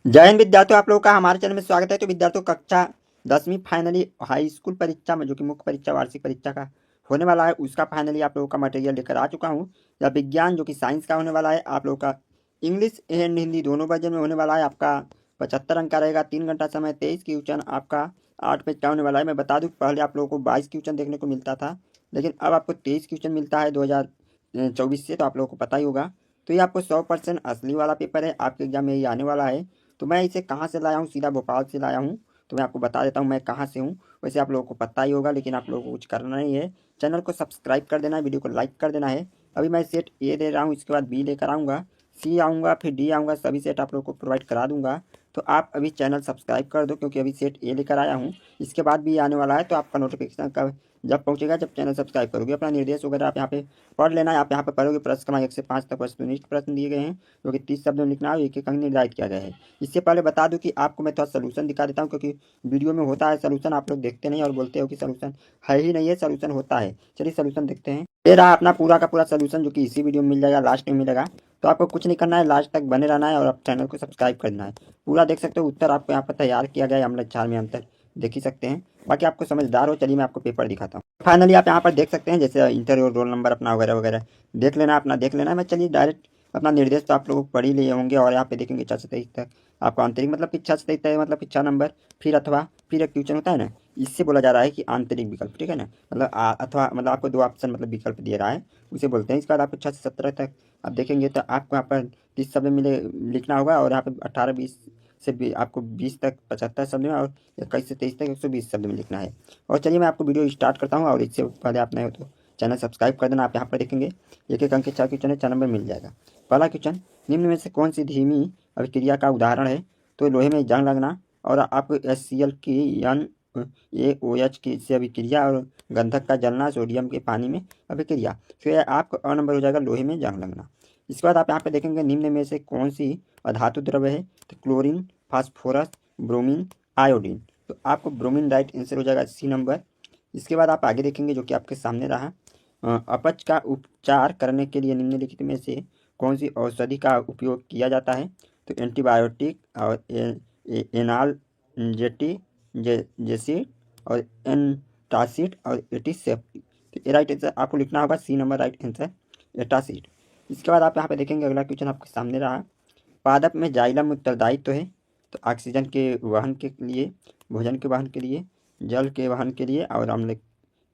जय हिंद विद्यार्थियों, आप लोगों का हमारे चैनल में स्वागत है। तो विद्यार्थियों, कक्षा 10वीं फाइनली हाई स्कूल परीक्षा में जो कि मुख्य परीक्षा वार्षिक परीक्षा का होने वाला है, उसका फाइनली आप लोगों का मटेरियल लेकर आ चुका हूँ। यह विज्ञान जो कि साइंस का होने वाला है, आप लोगों का इंग्लिश एंड हिंदी दोनों वर्जन में होने वाला है। आपका 75 अंक का रहेगा, 3 घंटा समय, 23 क्वेश्चन, आपका 8 पेज का होने वाला है। मैं बता दूँ, पहले आप लोगों को 22 क्वेश्चन देखने को मिलता था, लेकिन अब आपको 23 क्वेश्चन मिलता है 2024 से, तो आप लोगों को पता ही होगा। तो ये आपको 100% असली वाला पेपर है, आपके एग्जाम में ही आने वाला है। तो मैं इसे कहाँ से लाया हूँ, सीधा भोपाल से लाया हूँ। तो मैं आपको बता देता हूँ मैं कहाँ से हूँ। वैसे आप लोगों को पता ही होगा, लेकिन आप लोगों को कुछ करना नहीं है। चैनल को सब्सक्राइब कर देना है, वीडियो को लाइक कर देना है। अभी मैं सेट ए दे रहा हूँ, इसके बाद बी लेकर आऊँगा, सी आऊँगा, फिर डी आऊँगा, सभी सेट आप लोगों को प्रोवाइड करा दूँगा। तो आप अभी चैनल सब्सक्राइब कर दो, क्योंकि अभी सेट ए लेकर आया हूँ। इसके बाद भी आने वाला है, तो आपका नोटिफिकेशन कब जब पहुँचेगा, जब चैनल सब्सक्राइब करोगे। अपना निर्देश वगैरह आप यहाँ पे पढ़ लेना है। आप यहाँ पे पढ़ोगे, प्रश्न क्रमांक 1 से 5 तक वस्तुनिष्ठ प्रश्न दिए गए हैं, जो कि 30 शब्दों में लिखना है और एक एक अंक निर्धारित किया गया है। इससे पहले बता दूं कि आपको मैं थोड़ा सलूशन दिखा देता हूं, क्योंकि वीडियो में होता है सलूशन, आप लोग देखते नहीं और बोलते हो कि सलूशन है ही नहीं है। सलूशन होता है, चलिए सलूशन देखते हैं। ये रहा अपना पूरा का पूरा सलूशन, जो कि इसी वीडियो में मिल जाएगा, लास्ट में मिलेगा। तो आपको कुछ नहीं करना है, लास्ट तक बने रहना है और आप चैनल को सब्सक्राइब करना है। पूरा देख सकते हो, उत्तर आपको यहाँ पर तैयार किया गया है, अम्ल क्षार में अंतर देख ही सकते हैं। बाकी आपको समझदार हो, चलिए मैं आपको पेपर दिखाता हूँ। फाइनली आप यहाँ पर देख सकते हैं, जैसे इंटर और रोल नंबर अपना वगैरह वगैरह देख लेना, अपना देख लेना है। मैं चलिए डायरेक्ट अपना निर्देश तो आप लोग पढ़ ही लिए होंगे, और यहाँ पे देखेंगे 6 से 23 तक आपको आंतरिक मतलब पिछा से 23 मतलब पिछा नंबर, फिर अथवा, फिर एक क्वेश्चन होता है ना, इससे बोला जा रहा है कि आंतरिक विकल्प, ठीक है ना। मतलब अथवा मतलब आपको दो ऑप्शन मतलब विकल्प दिए रहा है, उसे बोलते हैं। इसके बाद आपको 6 से 17 तक आप देखेंगे, तो आपको यहाँ पर 30 शब्द मिले लिखना होगा, और यहाँ पे 18-20 से आपको 20 तक 75 शब्द में, और 21 से 23 तक 120 शब्द में लिखना है। और चलिए मैं आपको वीडियो स्टार्ट करता हूँ, और इससे पहले आप नए हो तो चैनल सब्सक्राइब कर देना। आप यहाँ पर देखेंगे एक एक अंक के 4 क्वेश्चन है, 4 नंबर मिल जाएगा। पहला क्वेश्चन, निम्न में से कौन सी धीमी अभिक्रिया का उदाहरण है? तो लोहे में जंग लगना, और आपको HCl की NaOH की से अभिक्रिया, और गंधक का जलना, सोडियम के पानी में अभिक्रिया। तो यह आपका अ नंबर हो जाएगा, लोहे में जंग लगना। इसके बाद आप यहाँ पे देखेंगे, निम्न में से कौन सी अधातु द्रव्य है? तो क्लोरीन, फास्फोरस, ब्रोमीन, आयोडीन। तो आपको ब्रोमीन राइट आंसर हो जाएगा, सी नंबर। इसके बाद आप आगे देखेंगे, जो कि आपके सामने रहा, अपच का उपचार करने के लिए निम्नलिखित में से कौन सी औषधि का उपयोग किया जाता है? तो एंटीबायोटिक, और एनाल्जेटिक, जेसिड, और एंटासिड, और एटीसेप्टिक। तो ये राइट आंसर आपको लिखना होगा, सी नंबर राइट आंसर, एटासिड। इसके बाद आप यहाँ पे देखेंगे, अगला क्वेश्चन आपके सामने रहा, पादप में जाइलम उत्तरदायित्व है? तो ऑक्सीजन के वहन के लिए, भोजन के वहन के लिए, जल के वहन के लिए, और अम्ल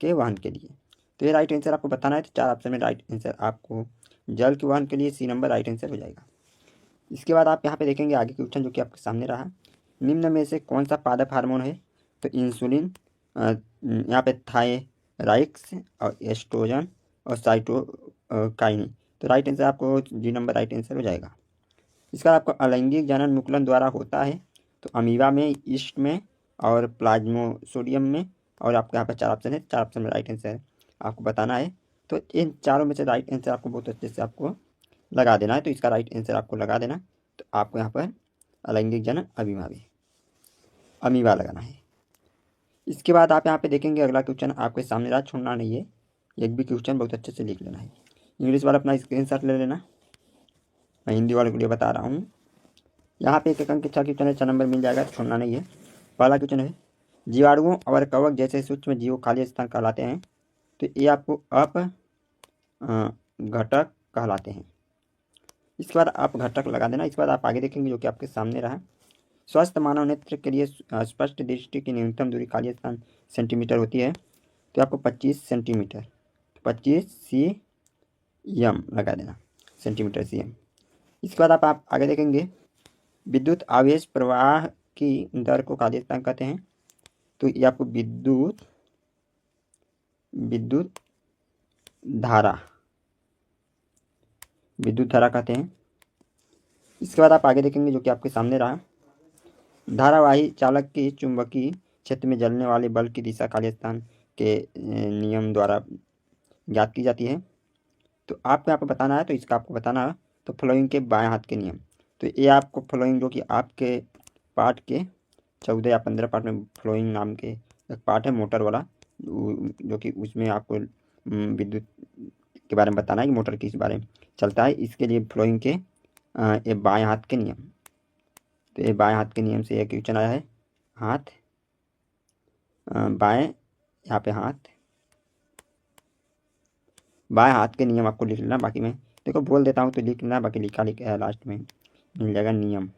के वहन के लिए। तो ये राइट आंसर आपको बताना है। तो 4 ऑप्शन में राइट आंसर आपको जल के वहन के लिए, सी नंबर राइट आंसर हो जाएगा। इसके बाद आप यहाँ पे देखेंगे आगे क्वेश्चन, जो कि आपके सामने रहा, निम्न में से कौन सा पादप हार्मोन है? तो इंसुलिन, यहाँ पे थायराइक्स, और एस्ट्रोजन, और साइटोकाइनिन। तो राइट आंसर आपको जी नंबर राइट आंसर हो जाएगा। इसका आपको अलैंगिक जनन मुकुलन द्वारा होता है? तो अमीबा में, ईस्ट में, और प्लाज्मोसोडियम में। और आपको यहाँ पर 4 ऑप्शन है, 4 ऑप्शन में राइट आंसर आपको बताना है। तो इन चारों में से राइट आंसर आपको बहुत अच्छे से आपको लगा देना है। तो इसका राइट आंसर आपको लगा देना। तो आपको यहाँ पर अलैंगिक जनन अमीबा लगाना है। इसके बाद आप यहाँ पे देखेंगे, अगला क्वेश्चन आपके सामने रहा, छोड़ना नहीं है, एक भी क्वेश्चन बहुत अच्छे से लिख लेना है। इंग्लिश वाला अपना स्क्रीनशॉट ले लेना, मैं हिंदी वाले के लिए बता रहा हूँ। यहाँ पे एक एक अंक के 4 क्वेश्चन है, 4 नंबर मिल जाएगा, छोड़ना नहीं है। पहला क्वेश्चन है, जीवाणुओं और कवक जैसे सूक्ष्म जीव खाली स्थान कहलाते हैं? तो ये आपको घटक कहलाते हैं। इसके बाद आप घटक लगा देना। इसके बाद आप आगे देखेंगे, जो कि आपके सामने रहा, स्वस्थ मानव नेत्र के लिए स्पष्ट दृष्टि की न्यूनतम दूरी खाली स्थान सेंटीमीटर होती है? तो आपको 25 सेंटीमीटर, 25 cm लगा देना, सेंटीमीटर cm। इसके बाद आप आगे देखेंगे, विद्युत आवेश प्रवाह की दर को खाली स्थान कहते हैं? तो ये आपको विद्युत धारा विद्युत धारा कहते हैं। इसके बाद आप आगे देखेंगे, जो कि आपके सामने रहा, धारावाही चालक की चुंबकीय क्षेत्र में जलने वाले बल की दिशा खाली स्थान के नियम द्वारा ज्ञात की जाती है? तो आपको यहाँ पर बताना है। तो इसका आपको बताना है, तो फ्लोइंग के बाएं हाथ के नियम। तो ये आपको फ्लोइंग, जो कि आपके पार्ट के 14 या 15 पार्ट में फ्लोइंग नाम के एक पार्ट है मोटर वाला, जो कि उसमें आपको विद्युत के बारे में बताना है कि मोटर किस बारे में चलता है। इसके लिए फ्लोइंग के ये बाएं हाथ के नियम। तो ये बाएं हाथ के नियम से एक क्वेश्चन आया है। हाथ बाएं, यहाँ पे हाथ, बाएं हाथ के नियम आपको लिख लेना। बाकी मैं देखो बोल देता हूँ तो लिख लेना, बाकी लिखा लास्ट में मिल जाएगा नियम।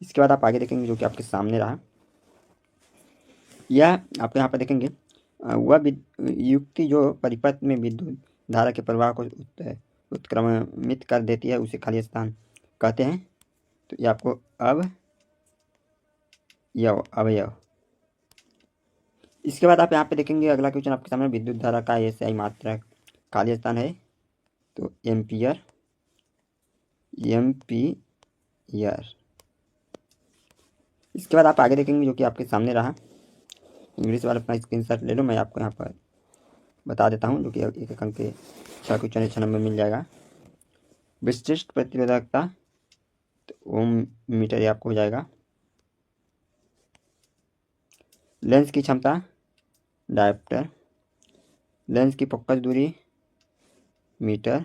इसके बाद आप आगे देखेंगे जो कि आपके सामने रहा, यह आपको यहाँ पर देखेंगे वह युक्ति जो परिपथ में विद्युत धारा के प्रवाह को उत्क्रमित कर देती है उसे खाली स्थान कहते हैं। तो ये आपको अवयव। इसके बाद आप यहाँ पे देखेंगे अगला क्वेश्चन आपके सामने, विद्युत धारा का एसआई मात्रक खाली स्थान है तो एम्पियर। इसके बाद आप आगे देखेंगे जो कि आपके सामने रहा, इंग्लिश वाला अपना स्क्रीनशॉट ले लो, मैं आपको यहाँ पर बता देता हूँ जो कि एक अंक के 6 क्वेश्चन 6 नंबर मिल जाएगा। विशिष्ट प्रतिरोधकता तो ओम मीटर ये आपको हो जाएगा। लेंस की क्षमता डायोप्टर। लेंस की फोकस दूरी मीटर।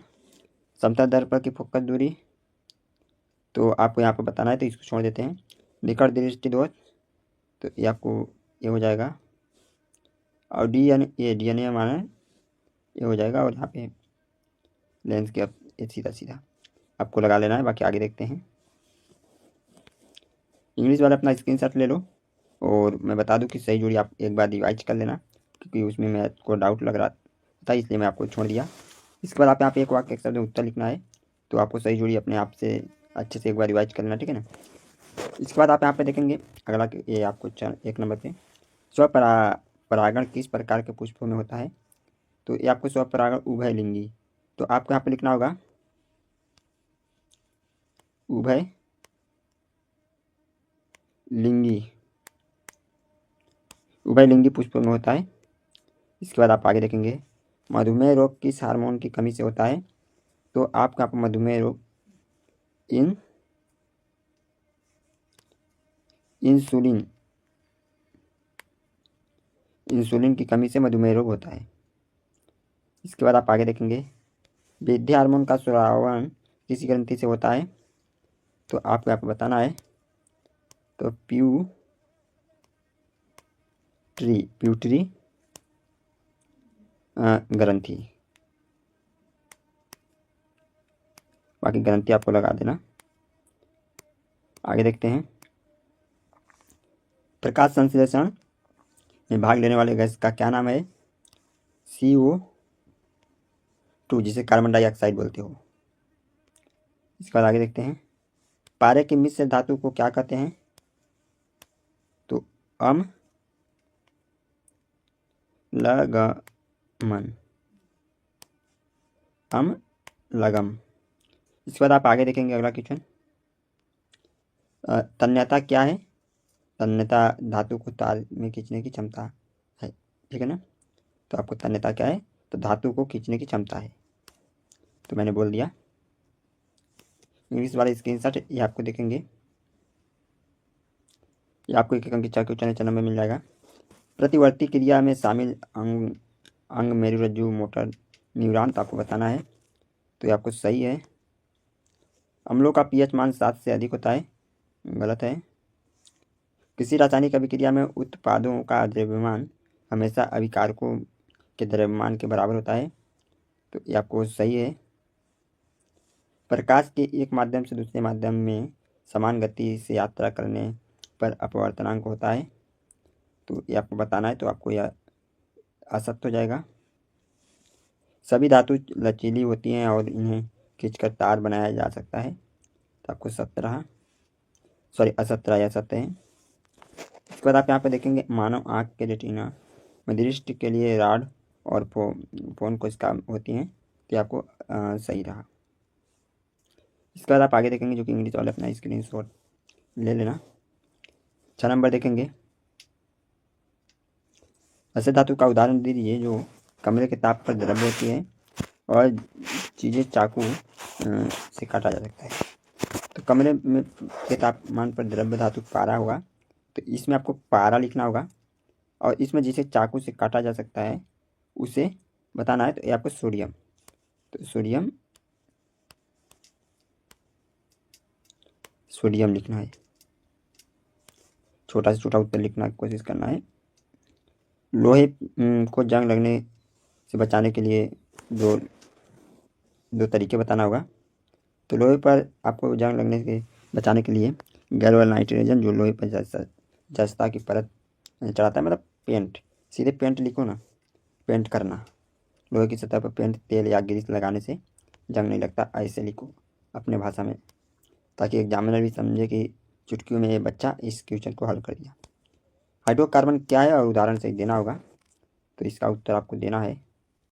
समतल दर्पण की फोकस दूरी तो आपको यहाँ पर बताना है तो इसको छोड़ देते हैं। निकट दृष्टि दोष तो ये आपको ये हो जाएगा, और डी माना ये हो जाएगा, और यहाँ पे लेंस के ये सीधा सीधा आपको लगा लेना है। बाकी आगे देखते हैं। इंग्लिश वाला अपना स्क्रीनशॉट ले लो, और मैं बता दूं कि सही जोड़ी आप एक बार रिवाइज कर लेना, क्योंकि उसमें मैं को डाउट लग रहा था इसलिए मैं आपको छोड़ दिया। इसके बाद आप यहाँ पे एक वाक्य एक शब्द में उत्तर लिखना है, तो आपको सही जोड़ी अपने आप से अच्छे से एक बार रिवाइज कर लेना, ठीक है ना। इसके बाद आप यहाँ पे देखेंगे अगला ये आपको 1 नंबर पे स्वपरागण किस प्रकार के पुष्पों में होता है। तो ये आपको स्वपरागण उभयलिंगी, तो आपको यहाँ पे लिखना होगा उभयलिंगी पुष्पों में होता है। इसके बाद आप आगे देखेंगे मधुमेह रोग किस हार्मोन की कमी से होता है। तो आपका यहाँ पर मधुमेह रोग इंसुलिन की कमी से मधुमेह रोग होता है। इसके बाद आप आगे देखेंगे वृद्धि हार्मोन का स्रावन किसी ग्रंथि से होता है। तो आपको यहाँ पर बताना है तो प्यूटरी ग्रंथि, बाकी ग्रंथि आपको लगा देना। आगे देखते हैं प्रकाश संश्लेषण में भाग लेने वाले गैस का क्या नाम है। CO2 जिसे कार्बन डाइऑक्साइड बोलते हो। इसके बाद आगे देखते हैं पारे के मिश्र धातु को क्या कहते हैं। तो अम्लगम। इसके बाद आप आगे देखेंगे अगला क्वेश्चन, तन्यता क्या है। तन्यता धातु को तार में खींचने की क्षमता है, ठीक है ना। तो आपको तन्यता क्या है, तो धातु को खींचने की क्षमता है, तो मैंने बोल दिया। इंग्लिश वाला स्क्रीनशॉट ये आपको देखेंगे, ये आपको एक अंक की 4 क्वेश्चन 4 नंबर मिल जाएगा। प्रतिवर्ती क्रिया में शामिल अंग मेरुरज्जु मोटर न्यूरॉन, तो आपको बताना है तो ये आपको सही है। अम्लों का पीएच मान 7 से अधिक होता है, गलत है। किसी रासायनिक अभिक्रिया में उत्पादों का द्रव्यमान हमेशा अभिकारकों के द्रव्यमान के बराबर होता है, तो ये आपको सही है। प्रकाश के एक माध्यम से दूसरे माध्यम में समान गति से यात्रा करने पर अपवर्तनांक होता है, तो ये आपको बताना है, तो आपको यह असत्य हो जाएगा। सभी धातु लचीली होती हैं और इन्हें खींचकर तार बनाया जा सकता है, तो आपको असत्य या सत्य है। इसके बाद आप यहाँ पे देखेंगे मानव आँख के रेटिना में दृष्टि के लिए राड और फोन कोशिका होती हैं, तो आपको सही रहा। इसके बाद आप आगे देखेंगे जो कि इंग्लिश वाले अपना स्क्रीनशॉट ले लेना। 6 नंबर देखेंगे ऐसे धातु का उदाहरण दीजिए जो कमरे के ताप पर द्रव्य होती है और चीज़ें चाकू से काटा जा सकता है। तो कमरे में के तापमान पर द्रव्य धातु पारा होगा, तो इसमें आपको पारा लिखना होगा, और इसमें जिसे चाकू से काटा जा सकता है उसे बताना है, तो ये आपको सोडियम। तो सोडियम सोडियम लिखना है, छोटा से छोटा उत्तर लिखना की कोशिश करना है। लोहे को जंग लगने से बचाने के लिए दो दो तरीके बताना होगा। तो लोहे पर आपको जंग लगने से बचाने के लिए गैल्वेनाइज्ड नाइट्रोजन जो लोहे पर जस्ता की परत चढ़ाता है, मतलब पेंट, सीधे पेंट लिखो ना, पेंट करना, लोहे की सतह पर पेंट, तेल या ग्रीस लगाने से जंग नहीं लगता, ऐसे लिखो अपने भाषा में, ताकि एग्जामिनर भी समझे कि चुटकियों में ये बच्चा इस क्वेश्चन को हल कर दिया। हाइड्रोकार्बन क्या है और उदाहरण से देना होगा, तो इसका उत्तर आपको देना है।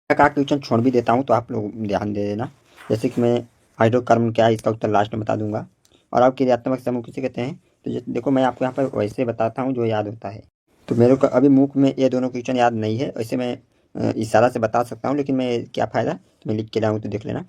का क्वेश्चन छोड़ भी देता हूँ तो आप लोग ध्यान दे देना। जैसे कि मैं हाइड्रोकार्बन क्या है इसका उत्तर लास्ट में बता दूंगा। और आप क्रियात्मक समूह किसे कहते हैं, तो देखो मैं आपको यहाँ पर वैसे बताता हूँ जो याद होता है। तो मेरे को अभी मुख में ये दोनों क्वेश्चन याद नहीं है, वैसे मैं इशारा से बता सकता हूँ, लेकिन मैं क्या फ़ायदा, तो मैं लिख के लाऊँ तो देख लेना।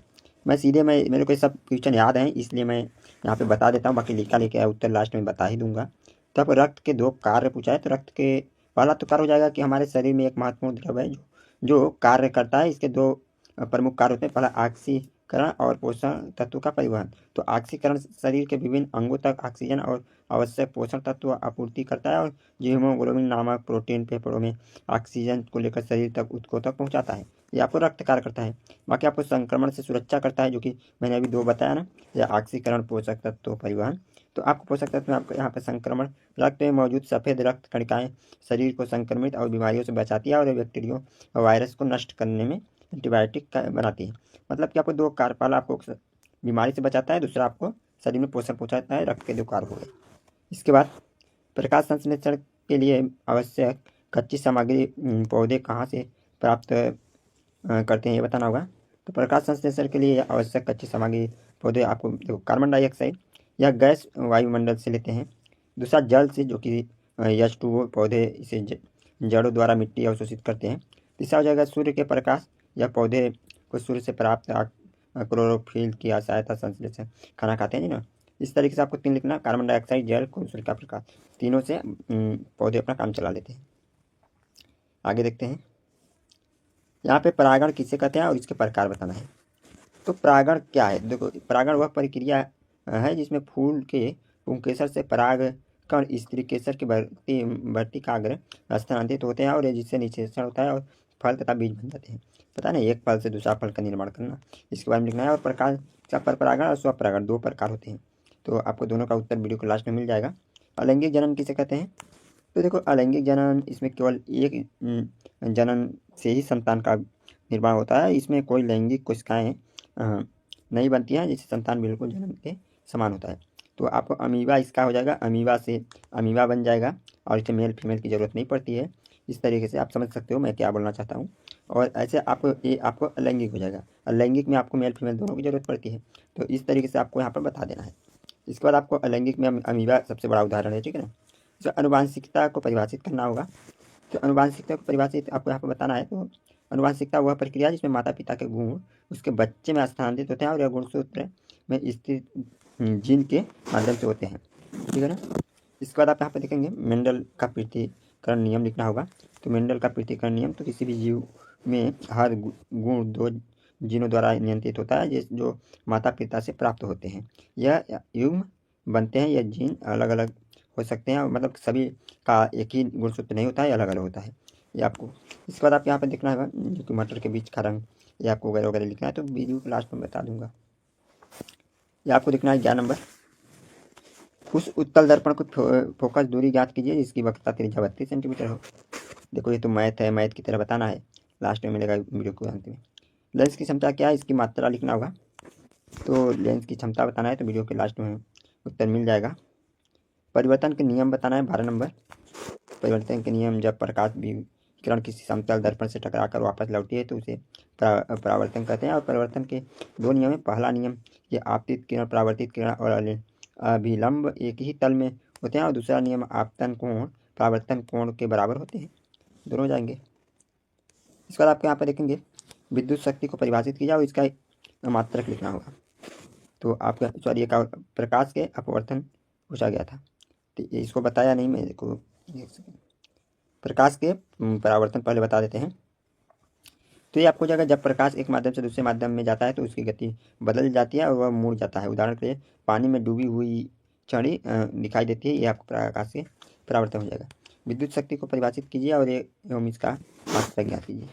मैं सीधे मेरे को ये सब क्वेश्चन याद हैं, इसलिए मैं यहाँ पे बता देता हूँ, बाकी लिखा लेके उत्तर लास्ट में बता ही दूंगा। तो अब रक्त के दो कार्य पूछा है, तो रक्त के पहला तो कार्य हो जाएगा कि हमारे शरीर में एक महत्वपूर्ण द्रव्य है जो कार्य करता है। इसके दो प्रमुख कार्य होते हैं, पहला ऑक्सीकरण और पोषण तत्व का परिवहन। तो ऑक्सीकरण शरीर के विभिन्न अंगों तक ऑक्सीजन और आवश्यक पोषण तत्व आपूर्ति करता है, और जो हीमोग्लोबिन नामक प्रोटीन फेफड़ों में ऑक्सीजन को लेकर शरीर तक उसको तक पहुंचाता है, ये आपको रक्त कार्य करता है। बाकी आपको संक्रमण से सुरक्षा करता है, जो कि मैंने अभी दो बताया ना, या ऑक्सीकरण, पोषक तत्व, परिवहन। तो आपको पोषक तत्व में आपको यहाँ पर संक्रमण, रक्त में मौजूद सफ़ेद रक्त कणिकाएं शरीर को संक्रमित और बीमारियों से बचाती है, और बैक्टीरिया और वायरस को नष्ट करने में एंटीबायोटिक बनाती है। मतलब कि आपको दो कार्य, पहला आपको बीमारी से बचाता है, दूसरा आपको शरीर में पोषण पहुँचाता है, रक्त के दो कार्य हो गए। इसके बाद प्रकाश संश्लेषण के लिए आवश्यक कच्ची सामग्री पौधे कहाँ से प्राप्त करते हैं, ये बताना होगा। तो प्रकाश संश्लेषण के लिए आवश्यक कच्ची सामग्री पौधे आपको देखो कार्बन डाइऑक्साइड या गैस वायुमंडल से लेते हैं। दूसरा जल से, जो कि H2O, पौधे इसे जड़ों द्वारा मिट्टी अवशोषित करते हैं। तीसरा हो जाएगा सूर्य के प्रकाश या पौधे को सूर्य से प्राप्त क्लोरोफिल की सहायता संश्लेषण, खाना खाते हैं ना। इस तरीके से आपको तीन लिखना, कार्बन डाइऑक्साइड, जल, सूर्य का प्रकाश, तीनों से पौधे अपना काम चला लेते हैं। आगे देखते हैं, यहाँ पे परागण किसे कहते हैं और इसके प्रकार बताना है। तो परागण क्या है, देखो परागण वह प्रक्रिया है जिसमें फूल के पुंकेसर से पराग कण स्त्री केसर की वर्तिकाग्र स्थानांतरित होते हैं, और जिससे निषेचन होता है और फल तथा बीज बन जाते हैं। पता नहीं, एक फल से दूसरा फल का निर्माण करना, इसके बारे में लिखना है। और प्रकार का परपरागण और स्वपरागण दो प्रकार होते हैं, तो आपको दोनों का उत्तर वीडियो के लास्ट में मिल जाएगा। अलैंगिक जनन किसे कहते हैं, तो देखो अलैंगिक जनन, इसमें केवल एक जनन से ही संतान का निर्माण होता है, इसमें कोई लैंगिक कोशिकाएं नहीं बनती हैं, जिससे संतान बिल्कुल जन्म के समान होता है। तो आपको अमीबा इसका हो जाएगा, अमीबा से अमीबा बन जाएगा, और इसे मेल फीमेल की ज़रूरत नहीं पड़ती है। इस तरीके से आप समझ सकते हो मैं क्या बोलना चाहता हूँ। और ऐसे आपको ये आपको अलैंगिक हो जाएगा, अलैंगिक में आपको मेल फीमेल दोनों की ज़रूरत पड़ती है, तो इस तरीके से आपको यहाँ पर बता देना है। इसके बाद आपको अलैंगिक में अमीबा सबसे बड़ा उदाहरण है, ठीक है ना। तो अनुवांशिकता को परिभाषित करना होगा। तो अनुवांशिकता को परिभाषित आपको यहाँ पर बताना है। तो अनुवांशिकता वह प्रक्रिया है जिसमें माता पिता के गुण उसके बच्चे में स्थानांतरित होते हैं, और यह गुणसूत्र में स्थित जीन के माध्यम से होते हैं, ठीक है ना। इसके बाद आप यहाँ पर देखेंगे मेंडल का पृथक्करण नियम लिखना होगा। तो मेंडल का पृथक्करण नियम, तो किसी भी जीव में हर गुण दो जीनों द्वारा नियंत्रित होता है, जो माता पिता से प्राप्त होते हैं। यह युग्म बनते हैं, यह जीन अलग अलग हो सकते हैं, मतलब सभी का एक ही गुणसूत्र नहीं होता है, अलग अलग होता है ये आपको। इसके बाद आप यहाँ पर देखना होगा जो कि मटर के बीज का रंग, ये आपको वगैरह वगैरह लिखना है, तो वीडियो के लास्ट में बता दूंगा। ये आपको लिखना है 11 नंबर, उस उत्तल दर्पण को फोकस दूरी ज्ञात कीजिए जिसकी वक्रता त्रिज्या 32 सेंटीमीटर हो। देखो ये तो मैथ है, मैथ की तरह बताना है, लास्ट में मिलेगा वीडियो को अंत में। लेंस की क्षमता क्या है, इसकी मात्रा लिखना होगा। तो लेंस की क्षमता बताना है, तो वीडियो के लास्ट में उत्तर मिल जाएगा। परिवर्तन के नियम बताना है 12 नंबर, परिवर्तन के नियम, जब प्रकाश विकिरण किसी समतल दर्पण से टकराकर वापस लौटी है तो उसे परावर्तन कहते हैं। और परिवर्तन के दो नियम है, पहला नियम ये आपतित किरण, परावर्तित किरण और अभिलंब एक ही तल में होते हैं, और दूसरा नियम आपतन कोण परावर्तन कोण के बराबर होते हैं, दोनों जाएंगे। इसके बाद आपको यहाँ पर देखेंगे विद्युत शक्ति को परिभाषित किया और इसका मात्रक लिखना होगा। तो आपका सॉरी का प्रकाश के अपवर्तन पूछा गया था, तो इसको बताया नहीं मेरे को, प्रकाश के परावर्तन पहले बता देते हैं। तो ये आपको जाएगा, जब प्रकाश एक माध्यम से दूसरे माध्यम में जाता है तो उसकी गति बदल जाती है और वह मुड़ जाता है। उदाहरण के लिए पानी में डूबी हुई छड़ी दिखाई देती है, ये आपको प्रकाश से परावर्तन हो जाएगा। विद्युत शक्ति को परिभाषित कीजिए और एवं इसका मात्रक ज्ञात कीजिए।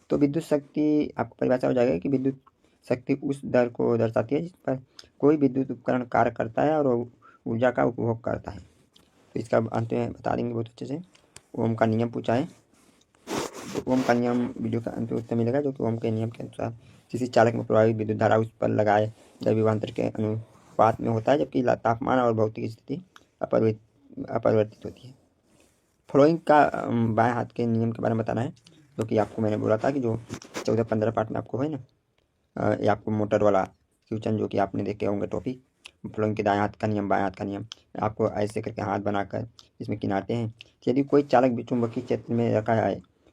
तो विद्युत शक्ति आपको परिभाषा हो जाएगा कि विद्युत शक्ति उस दर को दर्शाती है जिस पर कोई विद्युत उपकरण कार्य करता है और ऊर्जा का उपभोग करता है। तो इसका अंत में बता देंगे बहुत अच्छे से। ओम का नियम पूछा है, तो ओम का नियम वीडियो का अंत में उत्तर मिलेगा, जो कि ओम के नियम के अनुसार किसी चालक में प्रवाहित विद्युत धारा उस पर लगाए गए विभवांतर के अनुपात में होता है, जबकि तापमान और भौतिक स्थिति अपरिवर्तित होती है। फ्लोइंग का बाएं हाथ के नियम के बारे में बताना है, जो कि आपको मैंने बोला था कि जो 14-15 पार्ट में आपको है ना, ये आपको मोटर वाला क्वेश्चन जो कि आपने देखे होंगे टॉपिक। फ्लोइंग के दाएं हाथ का नियम, बाएं हाथ का नियम, आपको ऐसे करके हाथ बनाकर इसमें किनारते हैं। यदि कोई चालक चुंबकीय क्षेत्र में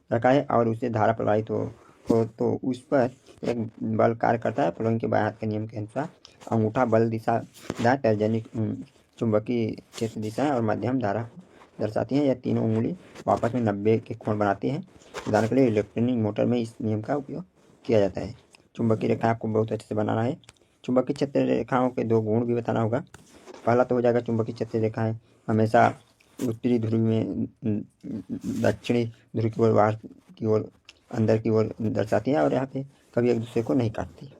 रखा है और उससे धारा प्रवाहित हो तो उस पर एक बल कार्य करता है। फ्लोइंग के बाएं हाथ के नियम के अनुसार अंगूठा बल दिशा दाएं, तर्जनी चुंबकीय क्षेत्र दिशा और मध्यम धारा दर्शाती हैं। यह तीनों उंगली आपस में 90 के कोण बनाती हैं। उदाहरण के लिए इलेक्ट्रॉनिक मोटर में इस नियम का उपयोग किया जाता है। चुंबकीय रेखा आपको बहुत अच्छे से बनाना है। चुंबकीय क्षेत्र रेखाओं के 2 गुण भी बताना होगा। पहला तो हो जाएगा चुंबकीय क्षेत्र रेखाएं हमेशा उत्तरी ध्रुव में दक्षिणी ध्रुव की ओर, बाहर की ओर, अंदर की ओर दर्शाती है और यहाँ पे कभी एक दूसरे को नहीं काटती।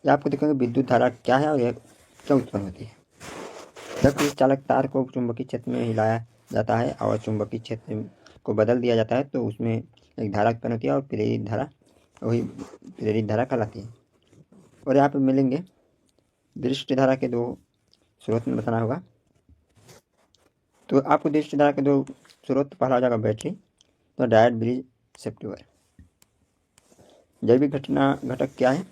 यह आपको देखेंगे विद्युत धारा क्या है और यह क्यों उत्पन्न होती है। जब किसी चालक तार को चुंबकीय क्षेत्र में हिलाया जाता है और चुंबकीय क्षेत्र को बदल दिया जाता है तो उसमें एक धारा उत्पन्न होती है और प्रेरित धारा कहलाती है। और यहाँ पे मिलेंगे दृष्टि धारा के 2 स्रोत में बताना होगा। तो आपको दृष्टि धारा के 2 स्रोत, पहला हो जाएगा बैटरी, तो डायोड, ब्रिज, सेप्टिवर। जैविक घटक क्या है?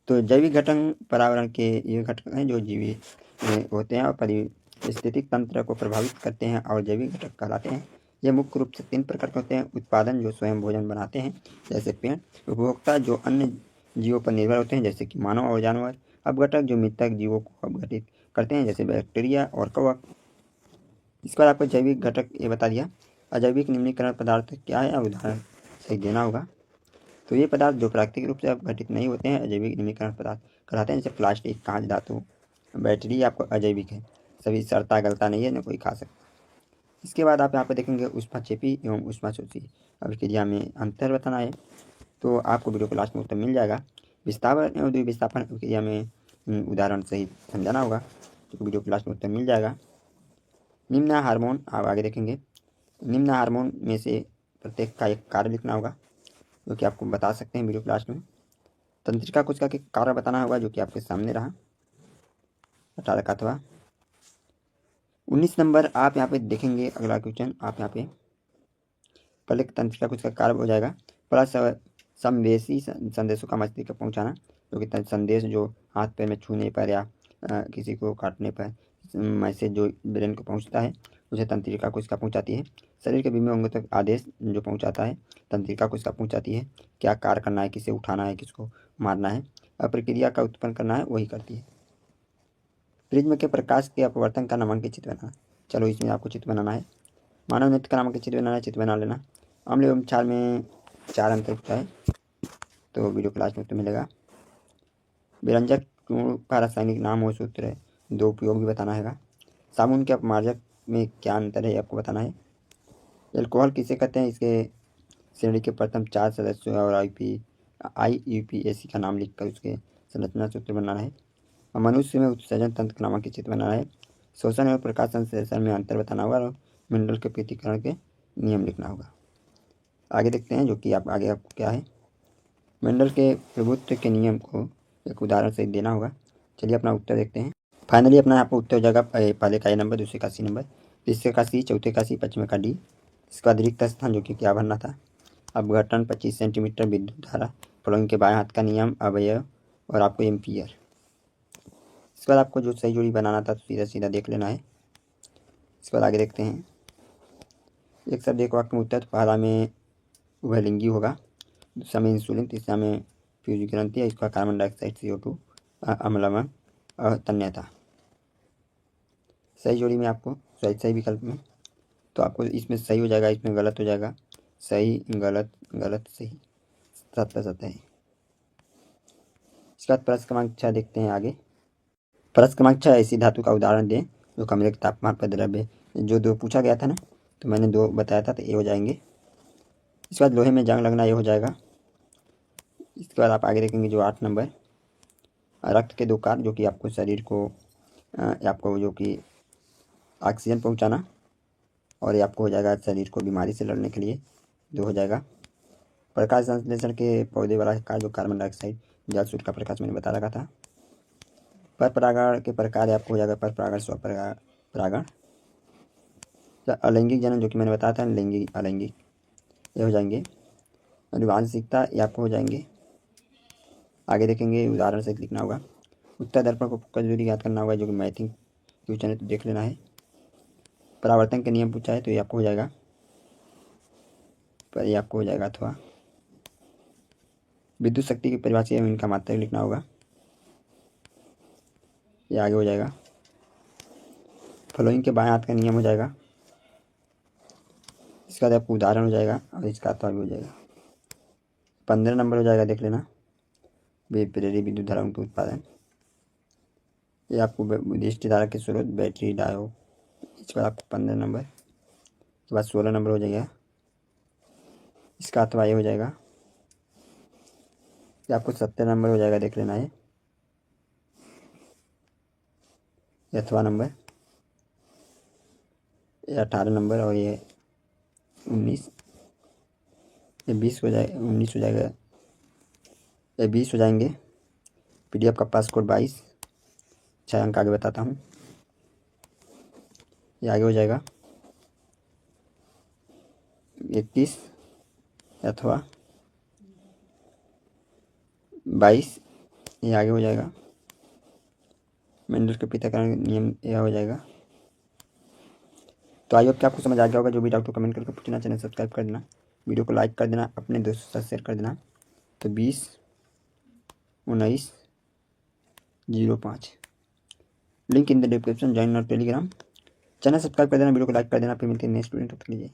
तो जैविक घटक पर्यावरण के ये घटक हैं जो जीवित होते हैं और पारिस्थितिक तंत्र को प्रभावित करते हैं और जैविक घटक कहलाते हैं। ये मुख्य रूप से 3 प्रकार के होते हैं। उत्पादन, जो स्वयं भोजन बनाते हैं जैसे पेड़। उपभोक्ता, जो अन्य जीवों पर निर्भर होते हैं जैसे कि मानव और जानवर। अपघटक, जो मृतक जीवों को अपघटित करते हैं जैसे बैक्टीरिया और कवक। इसके बाद आपको जैविक घटक ये बता दिया। अजैविक निम्नीकरण पदार्थ क्या है, उदाहरण सही देना होगा। तो ये पदार्थ जो प्राकृतिक रूप से अपघटित नहीं होते हैं अजैविक निम्नीकरण पदार्थ कहलाते हैं, जैसे प्लास्टिक, कांच, धातु। बैटरी आपको अजैविक है, सभी सड़ता गलता नहीं है, न कोई खा सकता। इसके बाद आप यहाँ पर देखेंगे ऊष्माक्षेपी एवं ऊष्माशोषी अभिक्रिया में अंतर बताना है। तो आपको वीडियो को लास्ट में उत्तर मिल जाएगा। विस्थापन एवं द्विविस्थापन अभिक्रिया में उदाहरण सही समझाना होगा, तो वीडियो को लास्ट में उत्तर मिल जाएगा। निम्न हार्मोन आप आगे देखेंगे। निम्न हार्मोन में से प्रत्येक का एक कार्य लिखना होगा, जो कि आपको बता सकते हैं वीडियो क्लास में। तंत्रिका कोशिका के कार्य बताना होगा, जो कि आपके सामने रहा 18 का अथवा 19 नंबर। आप यहाँ पे देखेंगे अगला क्वेश्चन, आप यहाँ पे पहले तंत्रिका कोशिका का कार्य हो जाएगा प्लस संवेशी संदेशों का मस्तिष्क तक पहुँचाना, जो कि संदेश जो हाथ पैर में छूने पर या किसी को काटने पर मैसेज जो ब्रेन को पहुँचता है उसे तंत्रिका कोशिका पहुँचाती है। शरीर के विभिन्न अंगों तक आदेश जो पहुँचाता है तंत्रिका कोशिका पहुँचाती है। क्या कार्य करना है, किसे उठाना है, किसको मारना है, अप्रक्रिया का उत्पन्न करना है, वही करती है। प्रिज्म के प्रकाश के अपवर्तन का नामांकित चित्र बनाना। चलो इसमें आपको चित्र बनाना है। मानव नेत्र का नामांकित चित्र बनाना है, चित्र बना लेना। अम्ल एवं क्षार में 4 अंतर होता है, तो वीडियो क्लास में तो मिलेगा। व्यंजक का रासायनिक नाम और सूत्र 2 उपयोग भी बताना है। साबुन के अपमार्जक में क्या अंतर है आपको बताना है। एल्कोहल किसे कहते हैं, इसके श्रेणी के प्रथम 4 सदस्यों और IUPAC का नाम लिखकर उसके संरचना सूत्र बनाना है। मनुष्य में उत्सर्जन तंत्र का नामांकित चित्र बनाना है। शोषण एवं प्रकाश संश्लेषण में अंतर बताना होगा और मिनरल के पृथक्करण के नियम लिखना होगा। आगे देखते हैं, जो कि आगे आपको क्या है। मंडल के प्रभुत्व के नियम को एक उदाहरण से देना होगा। चलिए अपना उत्तर देखते हैं। फाइनली अपना यहाँ पर उत्तर हो जाएगा पहले का A नंबर, दूसरे का C नंबर, तीसरे का C, चौथे का C, पाँचवें का D। इसका रिक्त स्थान जो कि क्या भरना था। अपघटन 25 सेंटीमीटर, विद्युत धारा, फ्लोइंग के बाएं हाथ का नियम, अवयव और आपको एम्पियर। इसके बाद आपको जो सही जोड़ी बनाना था तो सीधा सीधा देख लेना है। इसके बाद आगे देखते हैं। एक शब्द एक वाक्य में उत्तर, तो पहला में उभयलिंगी होगा, दूसरा में इंसुलिन, तीसरा में फ्यूज ग्रंथि है, इसका कार्बन डाइऑक्साइड CO2 अम्लमन तन्यता। सही जोड़ी में आपको सही विकल्प में तो आपको इसमें सही हो जाएगा, इसमें गलत हो जाएगा। सही गलत गलत सही, 7 है। इसके बाद प्रश्न क्रमांक 6 देखते हैं आगे। प्रश्न क्रमांक 6 ऐसी धातु का उदाहरण दें जो कमरे के तापमान पर द्रव्य। जो 2 पूछा गया था ना, तो मैंने 2 बताया था, तो ये हो जाएंगे। इसके बाद लोहे में जंग लगना, ये हो जाएगा। इसके बाद आप आगे देखेंगे जो 8 नंबर, रक्त के 2 कार्य जो कि आपको शरीर को आपको जो कि ऑक्सीजन पहुंचाना, और ये आपको हो जाएगा शरीर को बीमारी से लड़ने के लिए, 2 हो जाएगा। प्रकाश संश्लेषण के पौधे वाला कार्य जो कार्बन डाइऑक्साइड जल सूर्य का प्रकाश मैंने बता रखा था। पर परागण के प्रकार आपको हो जाएगा पर परागण, स्वपरागण। अलैंगिक जनन जो कि मैंने बताया था, लैंगिक अलैंगिक, ये हो जाएंगे। अनुवांशिकता ये आपको हो जाएंगे। आगे देखेंगे उदाहरण से लिखना होगा। उत्तर दर्पण को जरूरी याद करना होगा, जो कि मैथिंग क्वेश्चन है तो देख लेना है। परावर्तन के नियम पूछा है तो ये आपको हो जाएगा, पर ये आपको हो जाएगा अथवा। विद्युत शक्ति की परिभाषा एवं इनका मात्रक लिखना होगा, ये आगे हो जाएगा। फॉलोइंग के बाएं हाथ का नियम हो जाएगा। इसका आपको उदाहरण हो जाएगा और इसका अथवा भी हो जाएगा। 15 नंबर हो जाएगा, देख लेना। प्रेरित विद्युत धाराओं के उत्पादन, ये आपको दृष्टि धारा के स्रोत बैटरी डायो। इसके बाद आपको 15 नंबर, इसके बाद 16 नंबर हो जाएगा। इसका अथवा ये हो जाएगा। ये आपको 70 नंबर हो जाएगा, देख लेना है। ये अथवा नंबर, ये 18 नंबर, और ये 19, ये 20 हो जाएगा, 19 हो जाएगा, ये 20 हो जाएंगे। PDF का पासकोड 22, 6 अंक आगे बताता हूँ। ये आगे हो जाएगा 21 अथवा 22, ये आगे हो जाएगा। मेंडल के पृथक्करण नियम यह हो जाएगा। तो आई होप कि आपको समझ आ गया होगा। जो भी डाउट हो कमेंट करके पूछना, चैनल सब्सक्राइब कर देना, वीडियो को लाइक कर देना, अपने दोस्तों के साथ शेयर कर देना। तो 20-19-05 link in the description, join और टेलीग्राम। चैनल सब्सक्राइब कर देना, वीडियो को लाइक कर देना। फिर मिलते हैं नेक्स्ट स्टूडेंट, तब तक के लिए।